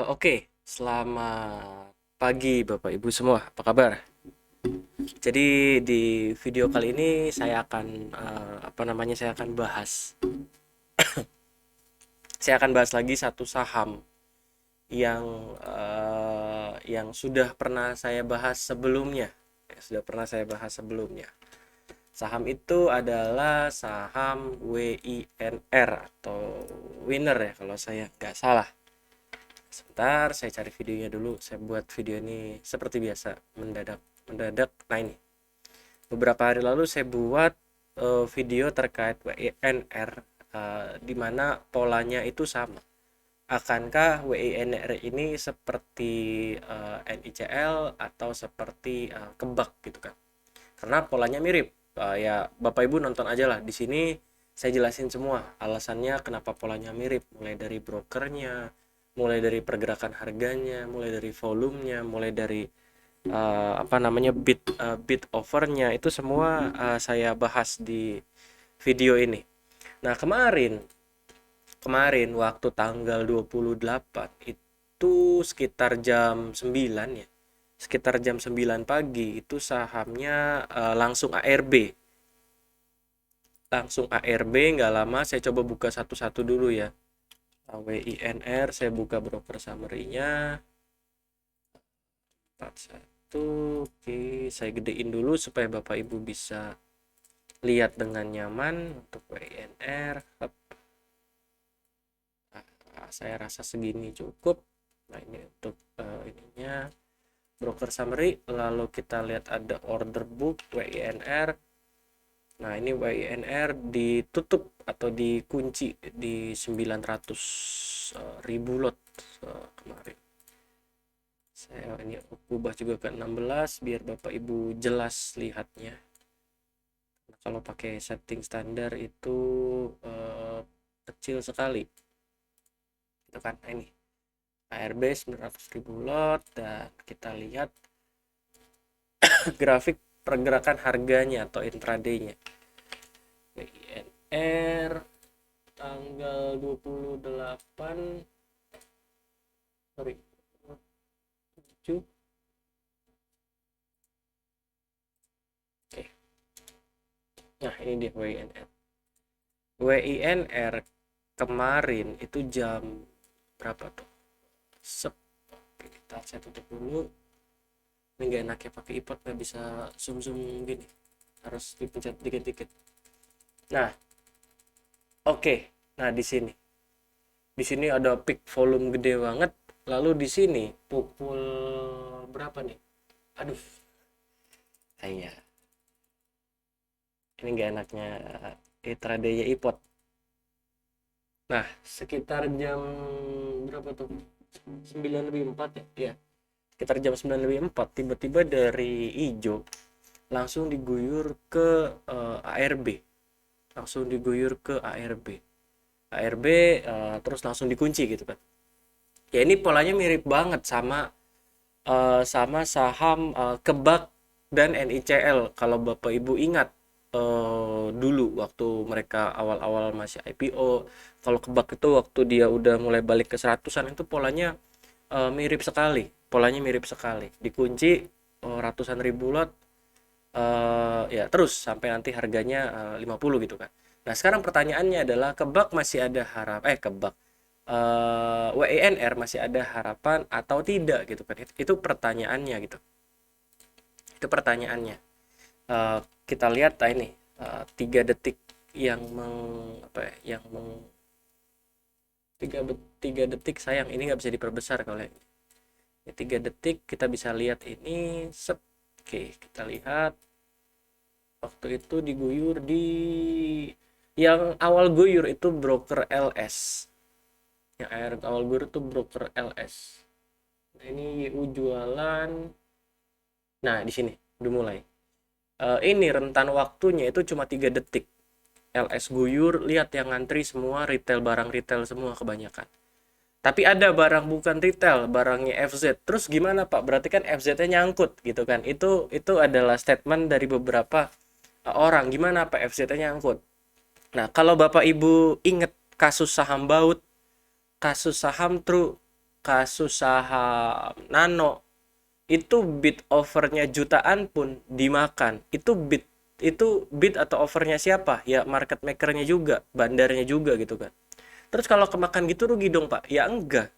Oke, selamat pagi Bapak Ibu semua, apa kabar? Jadi di video kali ini saya akan saya akan bahas lagi satu saham yang sudah pernah saya bahas sebelumnya. Sudah pernah saya bahas sebelumnya. Saham itu adalah saham WINR atau Winner ya kalau saya nggak salah. Sebentar, saya cari videonya dulu. Saya buat video ini seperti biasa, mendadak. Nah ini, beberapa hari lalu saya buat video terkait WINR, di mana polanya itu sama. Akankah WINR ini seperti NICL atau seperti Kebak gitu kan? Karena polanya mirip. Ya Bapak Ibu nonton aja lah. Di sini saya jelasin semua alasannya kenapa polanya mirip, mulai dari brokernya, mulai dari pergerakan harganya, mulai dari volumenya, mulai dari bid overnya, itu semua saya bahas di video ini. Nah, kemarin waktu tanggal 28 itu sekitar jam 9 ya. Sekitar jam 9 pagi itu sahamnya langsung ARB. Langsung ARB, nggak lama saya coba buka satu-satu dulu ya. WINR, saya buka broker summary-nya. 41. Oke, saya gedein dulu supaya Bapak Ibu bisa lihat dengan nyaman untuk WINR. Saya rasa segini cukup. Nah, ini untuk ininya broker summary. Lalu kita lihat ada order book WINR. Nah, ini WINR ditutup atau dikunci di 900 ribu lot kemarin. Saya ini ubah juga ke 16 biar Bapak Ibu jelas lihatnya. Nah, kalau pakai setting standar itu kecil sekali. Itu kan, nah ini ARB 900 ribu lot, dan kita lihat grafik pergerakan harganya atau intraday-nya. WINR tanggal 28, sorry, 7. Oke. Nah, ini dia WINR. WINR kemarin itu jam berapa tuh? Oke, saya tutup dulu. Ini nggak enak ya pakai iPad, nggak bisa zoom gini, harus dipencet dikit-dikit. Nah, oke. Nah, di sini ada peak volume gede banget. Lalu di sini pukul berapa nih? Aduh, saya ini nggak enaknya intraday-nya iPod. Nah, sekitar jam berapa tuh? 9:04 ya? Ya, sekitar jam 9:04 tiba-tiba dari hijau langsung diguyur ke ARB. Langsung diguyur ke ARB. ARB terus langsung dikunci gitu kan. Ya ini polanya mirip banget sama saham Kebak dan NICL kalau Bapak Ibu ingat dulu waktu mereka awal-awal masih IPO. Kalau Kebak itu waktu dia udah mulai balik ke seratusan itu polanya mirip sekali, dikunci ratusan ribu lot, ya terus sampai nanti harganya 50 gitu kan. Nah, sekarang pertanyaannya adalah Kebak masih ada WINR masih ada harapan atau tidak gitu kan. Itu pertanyaannya gitu. Itu pertanyaannya. Kita lihat ini 3 detik yang tiga detik, sayang ini nggak bisa diperbesar kalau ini. 3 detik kita bisa lihat ini. Oke, kita lihat waktu itu diguyur di yang awal guyur itu broker LS. Yang awal guyur itu broker LS. Nah, ini YU jualan. Nah, di sini udah mulai. Ini rentan waktunya itu cuma 3 detik. LS guyur, lihat yang ngantri semua retail, barang retail semua kebanyakan. Tapi ada barang bukan retail, barangnya FZ. Terus gimana Pak? Berarti kan FZ-nya nyangkut gitu kan. Itu adalah statement dari beberapa orang. Gimana Pak FZ-nya nyangkut? Nah, kalau Bapak Ibu inget kasus saham baut, kasus saham true, kasus saham Nano itu bid overnya jutaan pun dimakan. Itu bid atau overnya siapa? Ya market makernya juga, bandarnya juga gitu kan. Terus kalau kemakan gitu rugi dong Pak? Ya enggak.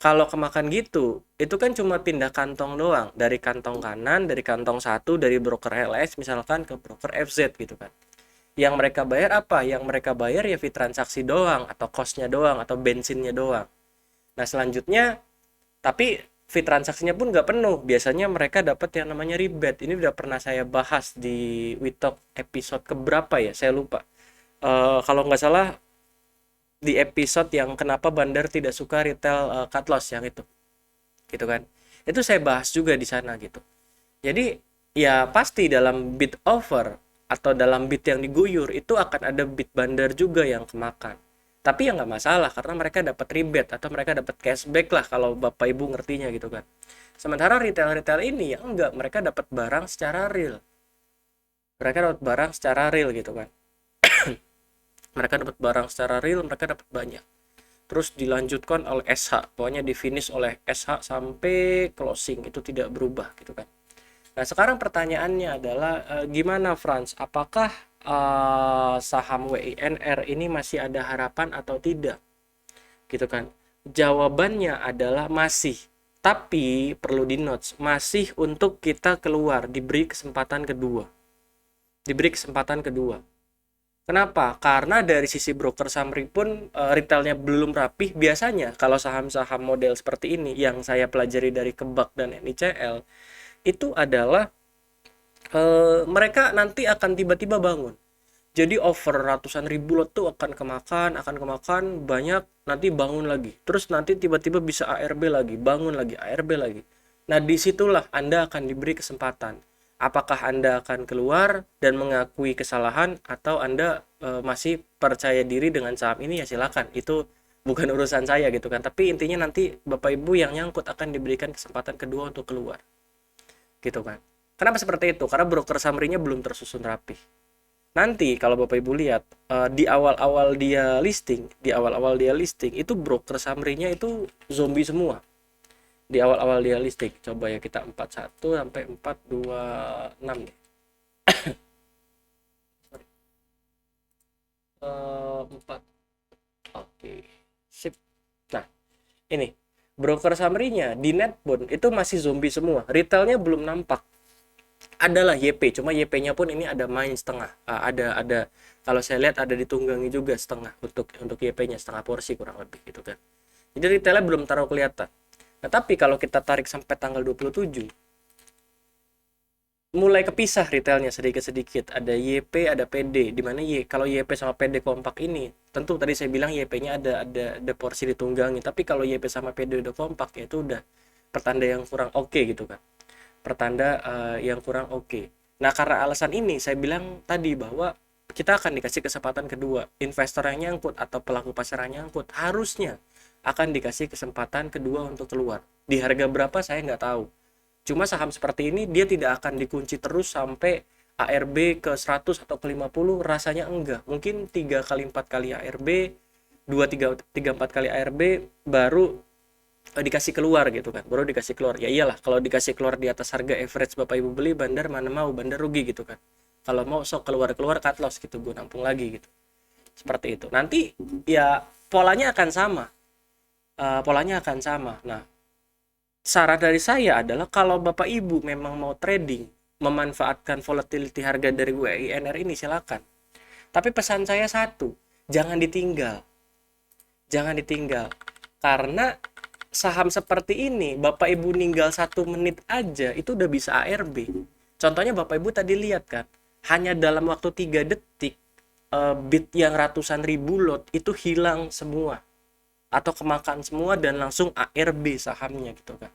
Kalau kemakan gitu, itu kan cuma pindah kantong doang. Dari kantong kanan, dari kantong satu, dari broker LS misalkan ke broker FZ gitu kan. Yang mereka bayar apa? Yang mereka bayar ya fee transaksi doang, atau cost-nya doang, atau bensinnya doang. Nah selanjutnya, tapi fee transaksinya pun nggak penuh. Biasanya mereka dapat yang namanya rebate. Ini udah pernah saya bahas di WeTalk episode keberapa ya? Saya lupa. Kalau nggak salah di episode yang kenapa bandar tidak suka retail cut loss yang itu, gitu kan? Itu saya bahas juga di sana gitu. Jadi ya pasti dalam bid over atau dalam bid yang diguyur itu akan ada bid bandar juga yang kemakan. Tapi ya nggak masalah karena mereka dapat rebate atau mereka dapat cashback lah kalau bapak ibu ngertinya gitu kan. Sementara retail-retail ini ya enggak, mereka dapat barang secara real. Mereka dapat barang secara real gitu kan. Mereka dapat barang secara real, mereka dapat banyak. Terus dilanjutkan oleh SH, pokoknya di finish oleh SH sampai closing itu tidak berubah gitu kan. Nah, sekarang pertanyaannya adalah gimana Franz? Apakah saham WINR ini masih ada harapan atau tidak? Gitu kan. Jawabannya adalah masih. Tapi perlu di notes, masih untuk kita keluar, diberi kesempatan kedua. Diberi kesempatan kedua. Kenapa? Karena dari sisi broker summary pun retailnya belum rapih. Biasanya kalau saham-saham model seperti ini yang saya pelajari dari Kebak dan NICL itu adalah mereka nanti akan tiba-tiba bangun. Jadi over ratusan ribu lot tuh akan kemakan banyak, nanti bangun lagi. Terus nanti tiba-tiba bisa ARB lagi, bangun lagi, ARB lagi. Nah, disitulah Anda akan diberi kesempatan. Apakah Anda akan keluar dan mengakui kesalahan atau Anda masih percaya diri dengan saham ini, ya silakan. Itu bukan urusan saya gitu kan. Tapi intinya nanti Bapak Ibu yang nyangkut akan diberikan kesempatan kedua untuk keluar. Gitu kan. Kenapa seperti itu? Karena broker summary-nya belum tersusun rapi. Nanti kalau Bapak Ibu lihat di awal-awal dia listing itu broker summary-nya itu zombie semua. Di awal-awal dia listing. Coba ya kita 41 sampai 426 nih. 4. Oke. Sip. Nah, ini broker summary-nya di Netbond itu masih zombie semua. Retailnya belum nampak. Adalah YP, cuma YP-nya pun ini ada main setengah. Ada kalau saya lihat ada ditunggangi juga setengah untuk YP-nya setengah porsi kurang lebih gitu kan. Jadi retailnya belum terlalu kelihatan. Nah, tapi kalau kita tarik sampai tanggal 27 mulai kepisah retailnya sedikit-sedikit. Ada YP, ada PD. Di mana kalau YP sama PD kompak ini, tentu tadi saya bilang YP-nya ada porsi ditunggangi. Tapi kalau YP sama PD udah kompak ya itu udah pertanda yang kurang oke gitu kan. Pertanda yang kurang oke. Nah, karena alasan ini saya bilang tadi bahwa kita akan dikasih kesempatan kedua. Investor yang nyangkut atau pelaku pasar yang nyangkut harusnya akan dikasih kesempatan kedua untuk keluar. Di harga berapa saya nggak tahu. Cuma saham seperti ini dia tidak akan dikunci terus sampai ARB ke 100 atau ke 50, rasanya enggak. Mungkin 3 kali 4 kali ARB, 2 3 4 kali ARB baru dikasih keluar gitu kan. Baru dikasih keluar. Ya iyalah kalau dikasih keluar di atas harga average Bapak Ibu beli, bandar mana mau, bandar rugi gitu kan. Kalau mau sok keluar cut loss gitu, gue nampung lagi gitu. Seperti itu. Nanti ya polanya akan sama. Polanya akan sama. Nah, saran dari saya adalah kalau Bapak Ibu memang mau trading, memanfaatkan volatility harga dari WINR ini silakan. Tapi pesan saya satu, jangan ditinggal. Jangan ditinggal. Karena saham seperti ini, Bapak Ibu ninggal 1 menit aja itu udah bisa ARB. Contohnya Bapak Ibu tadi lihat kan, hanya dalam waktu 3 detik bid yang ratusan ribu lot itu hilang semua atau kemakan semua dan langsung ARB sahamnya gitu kan.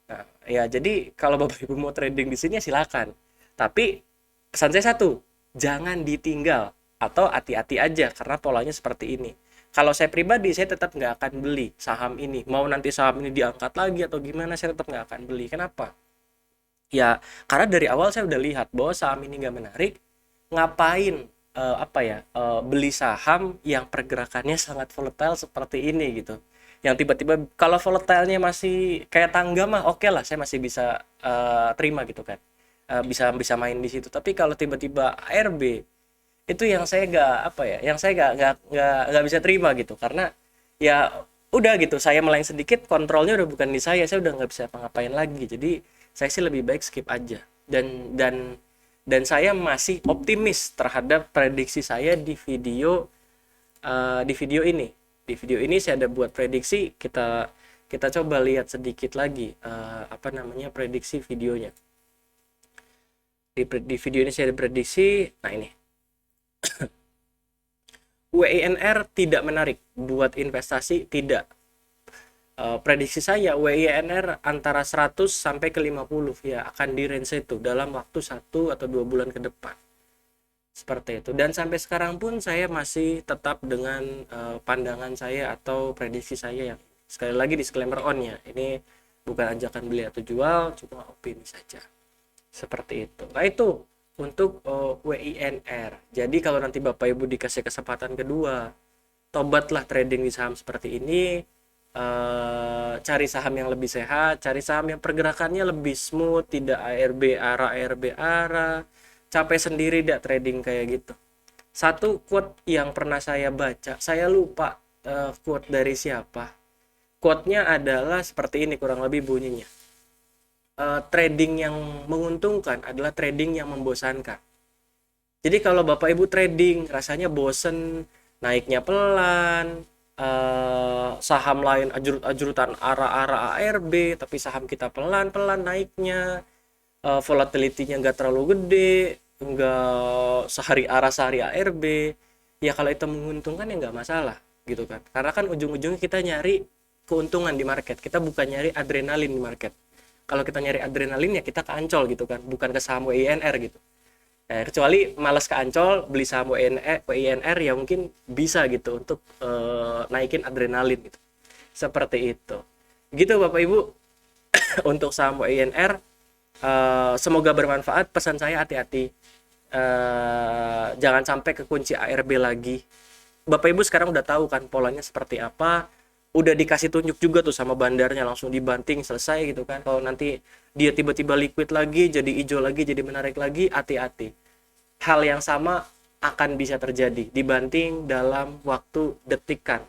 Nah, ya jadi kalau Bapak Ibu mau trading di sini ya silakan. Tapi pesan saya satu, jangan ditinggal atau hati-hati aja karena polanya seperti ini. Kalau saya pribadi saya tetap nggak akan beli saham ini. Mau nanti saham ini diangkat lagi atau gimana saya tetap nggak akan beli. Kenapa? Ya karena dari awal saya udah lihat bahwa saham ini nggak menarik. Ngapain beli saham yang pergerakannya sangat volatile seperti ini gitu. yang tiba-tiba kalau volatilenya masih kayak tangga mah oke lah, saya masih bisa terima gitu kan. Bisa bisa main di situ. Tapi kalau tiba-tiba ARB itu yang saya nggak apa ya, yang saya nggak bisa terima gitu, karena ya udah gitu, saya meleng sedikit kontrolnya udah bukan di saya udah nggak bisa apa-ngapain lagi. Jadi saya sih lebih baik skip aja. Dan saya masih optimis terhadap prediksi saya di video ini. Di video ini saya ada buat prediksi, kita kita coba lihat sedikit lagi apa namanya prediksi videonya. Di video ini saya ada prediksi. Nah ini, WINR tidak menarik buat investasi, tidak. Prediksi saya WINR antara 100 sampai ke 50 ya, akan di range itu dalam waktu 1 atau 2 bulan ke depan. Seperti itu. Dan sampai sekarang pun saya masih tetap dengan pandangan saya atau prediksi saya, yang sekali lagi disclaimer on ya. Ini bukan ajakan beli atau jual, cuma opini saja. Seperti itu. Nah, itu untuk WINR. Jadi kalau nanti Bapak Ibu dikasih kesempatan kedua, tobatlah trading di saham seperti ini. Cari saham yang lebih sehat, cari saham yang pergerakannya lebih smooth, tidak ARB arah, capek sendiri dak trading kayak gitu. Satu quote yang pernah saya baca, saya lupa quote dari siapa. Quote-nya adalah seperti ini kurang lebih bunyinya. Trading yang menguntungkan adalah trading yang membosankan. Jadi kalau Bapak Ibu trading rasanya bosen, naiknya pelan, saham lain ajrut-ajrutan arah-arah ARB, tapi saham kita pelan-pelan naiknya, volatility-nya nggak terlalu gede, nggak sehari ARB, ya kalau itu menguntungkan ya nggak masalah gitu kan. Karena kan ujung-ujungnya kita nyari keuntungan di market, kita bukan nyari adrenalin di market. Kalau kita nyari adrenalin ya kita ke Ancol gitu kan, bukan ke saham WINR gitu. Kecuali malas ke Ancol beli saham WINR ya mungkin bisa gitu untuk naikin adrenalin gitu. Seperti itu. Gitu Bapak Ibu untuk saham WINR. Semoga bermanfaat. Pesan saya hati-hati. Jangan sampai kekunci ARB lagi. Bapak Ibu sekarang udah tahu kan polanya seperti apa. Udah dikasih tunjuk juga tuh sama bandarnya, langsung dibanting selesai gitu kan. Kalau nanti dia tiba-tiba liquid lagi, jadi hijau lagi, jadi menarik lagi, hati-hati. Hal yang sama akan bisa terjadi, dibanting dalam waktu detikan.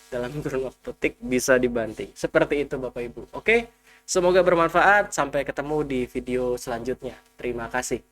Dalam kurun waktu detik bisa dibanting. Seperti itu Bapak Ibu. Oke, semoga bermanfaat. Sampai ketemu di video selanjutnya. Terima kasih.